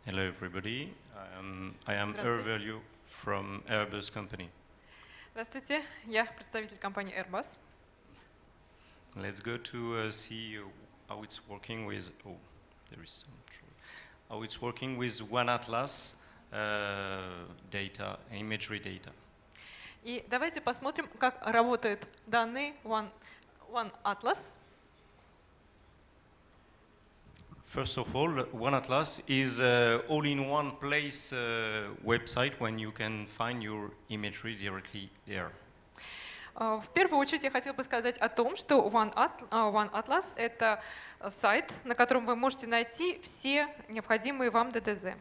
Hello, everybody. I am Ervalue from Airbus company. Здравствуйте, я представитель компании Airbus. Let's go to see how it's working with. Oh, there is some trouble. How it's working with One Atlas data, imagery data. И давайте посмотрим, как работают данные One Atlas. First of all, One Atlas is all-in-one place website when you can find your imagery directly there. В первую очередь я хотела бы сказать о том, что One Atlas — это сайт, на котором вы можете найти все необходимые вам ДТЗ.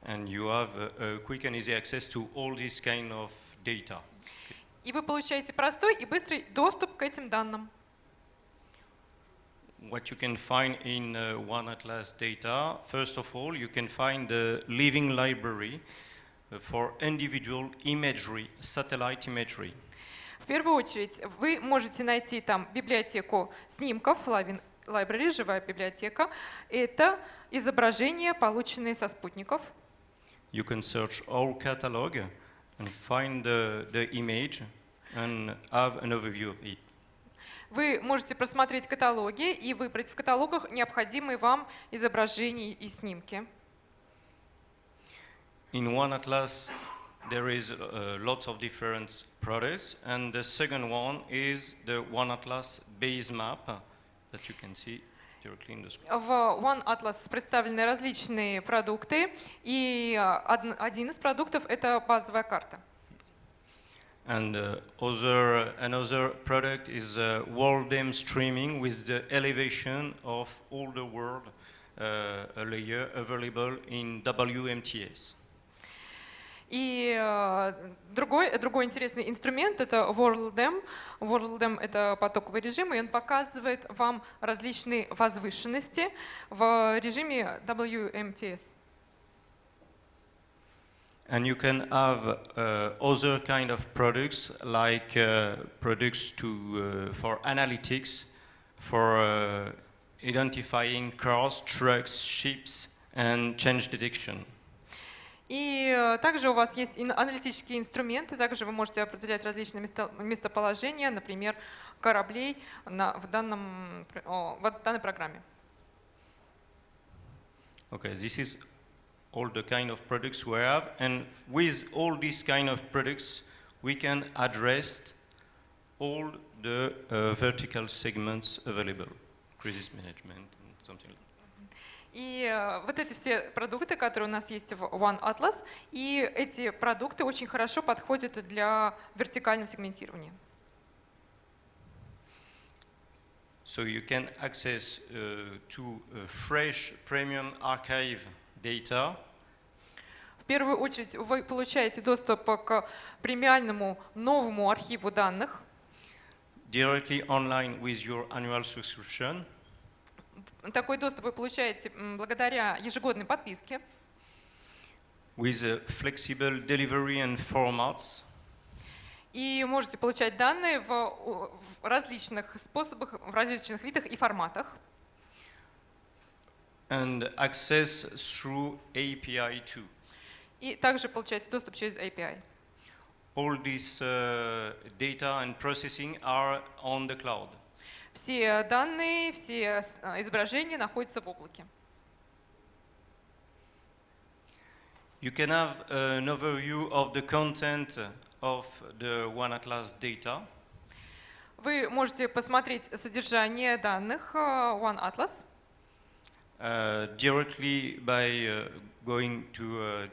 And you have quick and easy access to all this kind of data. И вы получаете простой и быстрый доступ к этим данным. What you can find in One Atlas data, first of all, you can find the living library for individual imagery, satellite imagery. В первую очередь вы можете найти там библиотеку снимков, library, живая библиотека. Это изображения, полученные со спутников. You can search our catalog and find the image and have an overview of it. Вы можете просмотреть каталоги и выбрать в каталогах необходимые вам изображения и снимки. In One Atlas, there is lots of different products, and the second one is the One Atlas base map that you can see directly in the screen. В One Atlas представлены различные продукты, и один из продуктов — это базовая карта. And another product is world streaming with the elevation of all the world, a layer available in WMTS. И другой интересный инструмент — это WorldM. WorldM — это потоковый режим, и он показывает вам различные возвышенности в режиме WMTS. And you can have other kind of products like products for analytics, for identifying cars, trucks, ships, and change detection. И также у вас есть аналитические инструменты, также вы можете определять различные местоположения, например, кораблей в данной программе. Okay, this is all the kind of products we have, and with all these kind of products, we can address all the vertical segments available, crisis management and something like that. И вот эти все продукты, которые у нас есть в One Atlas, и эти продукты очень хорошо подходят для вертикального сегментирования. So you can access to fresh premium archive data. В первую очередь вы получаете доступ к премиальному новому архиву данных. Directly online with your annual subscription. Такой доступ вы получаете благодаря ежегодной подписке. With flexible delivery and formats. И можете получать данные в различных способах, в различных видах и форматах. And access through API too. И также получаете доступ через API. All this data and processing are on the cloud. Все данные, все изображения находятся в облаке. You can have an overview of the content of the One Atlas data. Вы можете посмотреть содержание данных One Atlas. Directly by going to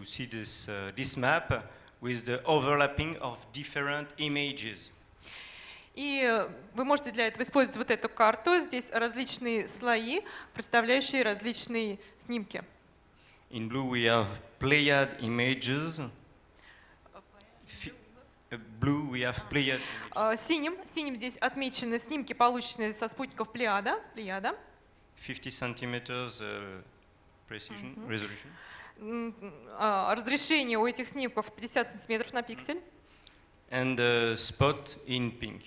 see this map with the overlapping of different images. И вы можете для этого использовать вот эту карту. Здесь различные слои, представляющие различные снимки. In blue we have Pleiad images. Blue we have Pleiad images. Синим здесь отмечены снимки, полученные со спутников Плеяда. 50 centimeters precision resolution. Разрешение у этих снимков 50 сантиметров на пиксель. And spot in pink.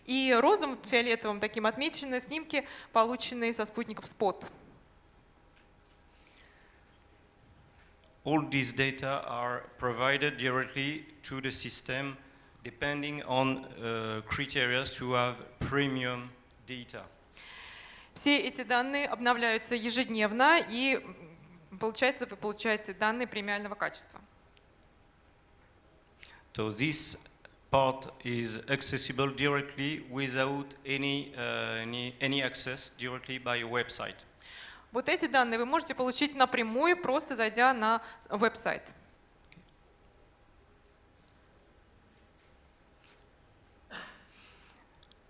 И розовым, фиолетовым таким отмечены снимки, полученные со спутников Spot. all these data are provided directly to the system depending on criteria to have premium data. Все эти данные обновляются ежедневно, и получается, вы получаете данные премиального качества. So this part is accessible directly without any access directly by a website. Вот эти данные вы можете получить напрямую, просто зайдя на веб-сайт.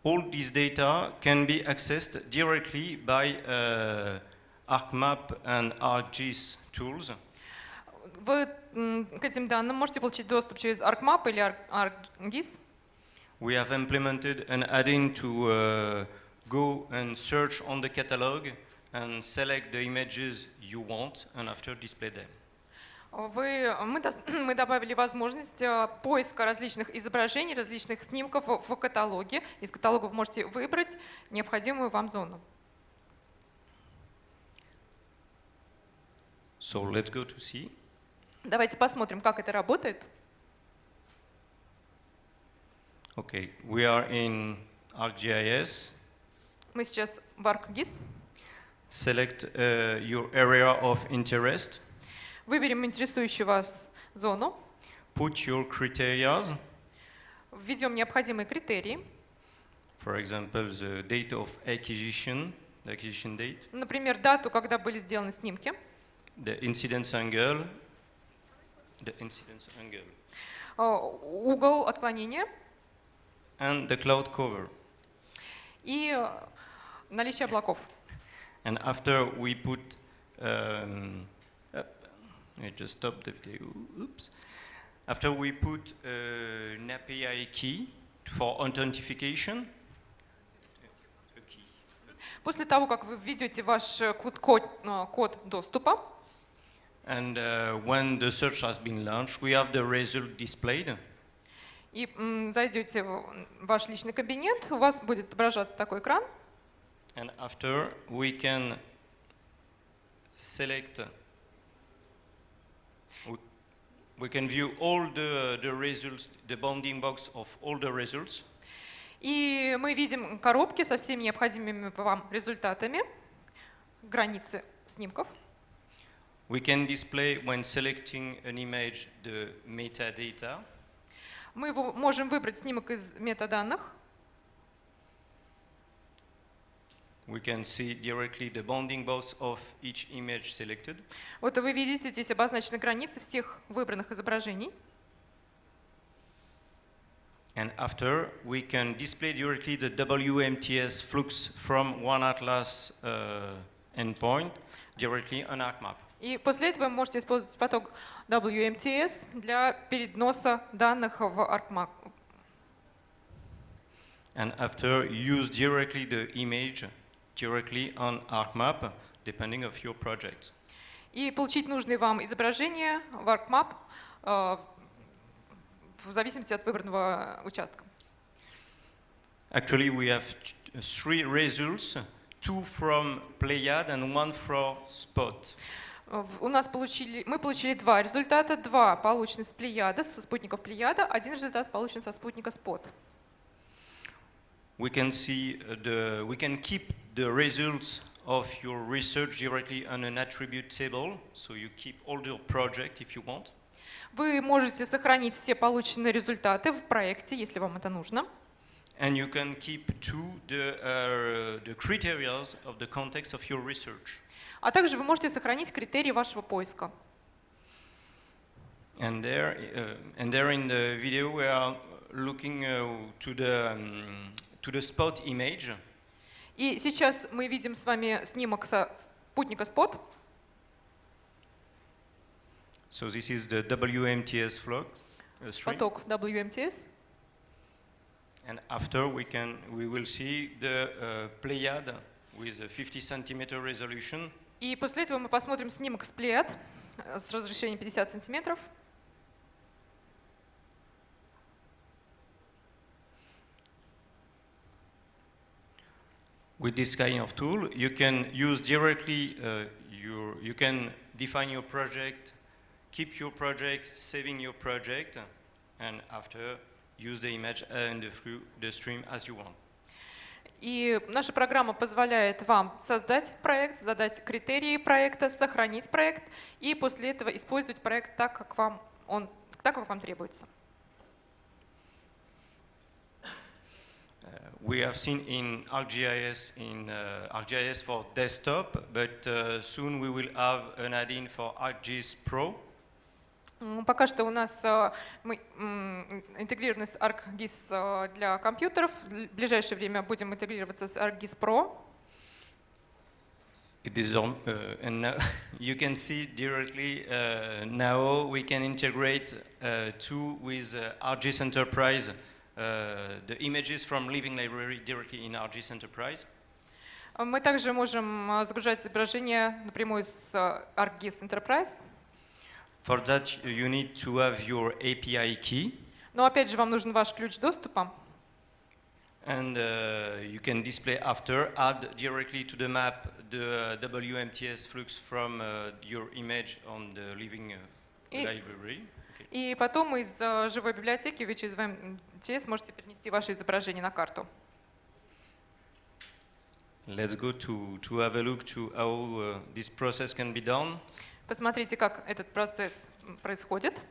All these data can be accessed directly by ArcMap and ArcGIS tools. Вы к этим данным можете получить доступ через ArcMap или ArcGIS. We have implemented an add-in to go and search on the catalog and select the images you want and after display them. Мы добавили возможность поиска различных изображений, различных снимков в каталоге. Из каталога вы можете выбрать необходимую вам зону. So let's go to see. Давайте посмотрим, как это работает. Okay, we are in ArcGIS. Мы сейчас в ArcGIS. Select your area of interest. Выберем интересующую вас зону. Put your criteria. Введем необходимые критерии. For example, the date of acquisition, the acquisition date. Например, дату, когда были сделаны снимки. The incidence angle. Угол отклонения. And the cloud cover. И наличие облаков. And after we put, I just stopped the video. Oops. After we put an API key for authentication. После того, как вы введете ваш код доступа. And when the search has been launched, we have the result displayed. И зайдете в ваш личный кабинет, у вас будет отображаться такой экран. And after we can select, we can view all the results, the bounding box of all the results. И мы видим коробки со всеми необходимыми вам результатами, границы снимков. We can display when selecting an image the metadata. Мы можем выбрать снимок из метаданных. We can see directly the bounding box of each image selected. Вот вы видите, здесь обозначены границы всех выбранных изображений. And after, we can display directly the WMTS flux from one atlas endpoint directly on ArcMap. И после этого вы можете использовать поток WMTS для переноса данных в ArcMap. And after, use directly the image directly on ArcMap, depending of your project. И получить нужные вам изображения в ArcMap в зависимости от выбранного участка. Actually, we have three results, two from Pleiad and one from Spot. Мы получили два результата, два получены с Плеяда, со спутников Плеяда, один результат получен со спутника Spot. We can keep the results of your research directly on an attribute table, so you keep all your project if you want. Вы можете сохранить все полученные результаты в проекте, если вам это нужно. And you can keep the criteria of the context of your research. А также вы можете сохранить критерии вашего поиска. And there in the video we are looking to the spot image. И сейчас мы видим с вами снимок со спутника Spot. So this is the WMTS flow stream. Поток WMTS. And after we will see the Pleiad with a 50 centimeter resolution. И после этого мы посмотрим снимок с Pleiad с разрешением 50 сантиметров. With this kind of tool, you can use directly you can define your project keep your project, saving your project, and after use the image and the stream as you want. И наша программа позволяет вам создать проект, задать критерии проекта, сохранить проект и после этого использовать проект так, как вам требуется. We have seen in ArcGIS for desktop, but soon we will have an add-in for ArcGIS Pro. Пока что у нас мы интегрированы с ArcGIS для компьютеров. В ближайшее время будем интегрироваться с ArcGIS Pro. It is on, and now you can see directly now we can integrate with ArcGIS Enterprise the images from Living Library directly in ArcGIS Enterprise. Мы также можем загружать изображения напрямую с ArcGIS Enterprise. For that, you need to have your API key. Но опять же, вам нужен ваш ключ доступа. And you can display after, add directly to the map the WMTS flux from your image on the Living Library. Okay. И потом из живой библиотеки вы через WMTS можете перенести ваше изображение на карту. Let's go to have a look to how this process can be done. Посмотрите, как этот процесс происходит.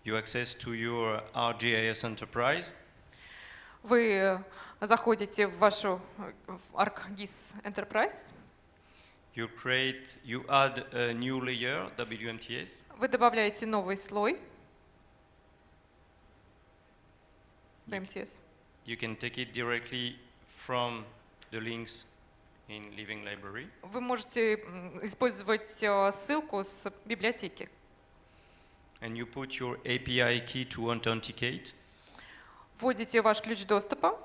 You access to your ArcGIS Enterprise. Вы заходите в вашу ArcGIS Enterprise. You add a new layer, WMTS. Вы добавляете новый слой WMTS. You can take it directly from the links in Living Library. Вы можете использовать ссылку с библиотеки. And you put your API key to authenticate. Вводите ваш ключ доступа.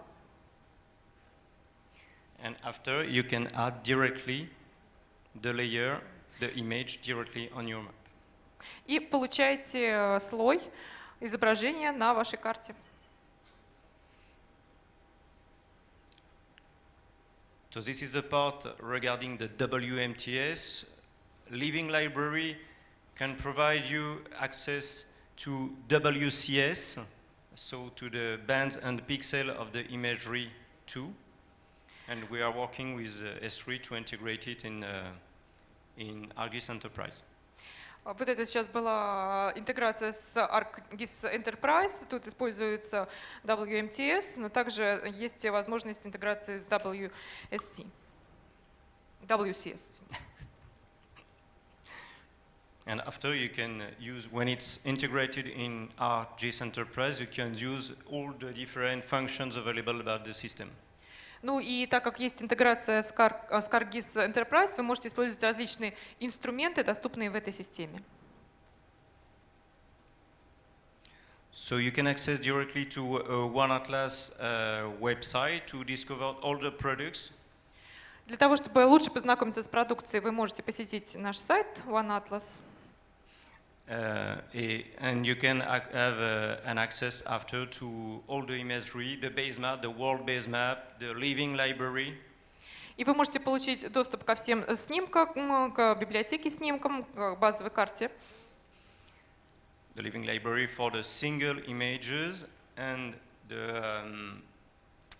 And after you can add directly the layer, the image directly on your map. И получаете слой изображения на вашей карте. So this is the part regarding the WMTS. Living Library can provide you access to WCS, so to the bands and pixel of the imagery too. And we are working with Esri to integrate it in ArcGIS Enterprise. Вот это сейчас была интеграция с ArcGIS Enterprise. Тут используется WMTS, но также есть возможность интеграции с WCS. And after you can use, when it's integrated in ArcGIS Enterprise, you can use all the different functions available about the system. Ну и так как есть интеграция с ArcGIS Enterprise, вы можете использовать различные инструменты, доступные в этой системе. So you can access directly to One Atlas website to discover all the products. Для того, чтобы лучше познакомиться с продукцией, вы можете посетить наш сайт One Atlas. And you can have an access after to all the imagery, the base map, the world base map, the living library. И вы можете получить доступ ко всем снимкам, к библиотеке снимкам, к базовой карте. The living library for the single images and the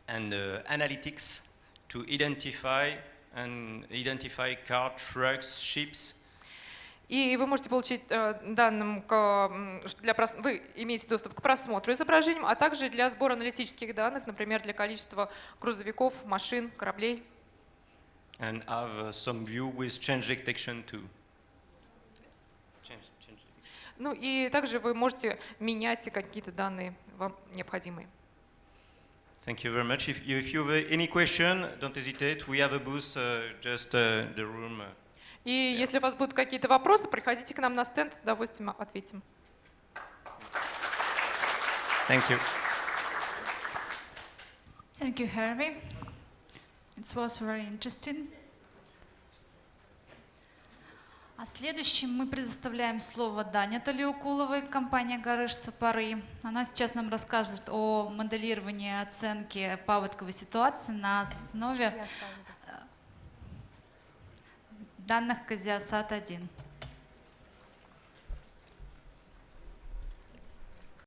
analytics to identify car, trucks, ships. И вы можете получить данным, вы имеете доступ к просмотру изображений, а также для сбора аналитических данных, например, для количества грузовиков, машин, кораблей. And have some view with change detection too. Ну и также вы можете менять какие-то данные вам необходимые. Thank you very much. If you have any question, don't hesitate. We have a booth just the room. И если у вас будут какие-то вопросы, приходите к нам на стенд, с удовольствием ответим. Thank you. Thank you, Harvey. It was very interesting. А следующим мы предоставляем слово Дане Талиукуловой, компания «Гараж Сапары». Она сейчас нам расскажет о моделировании и оценке паводковой ситуации на основе данных Казиасат-1.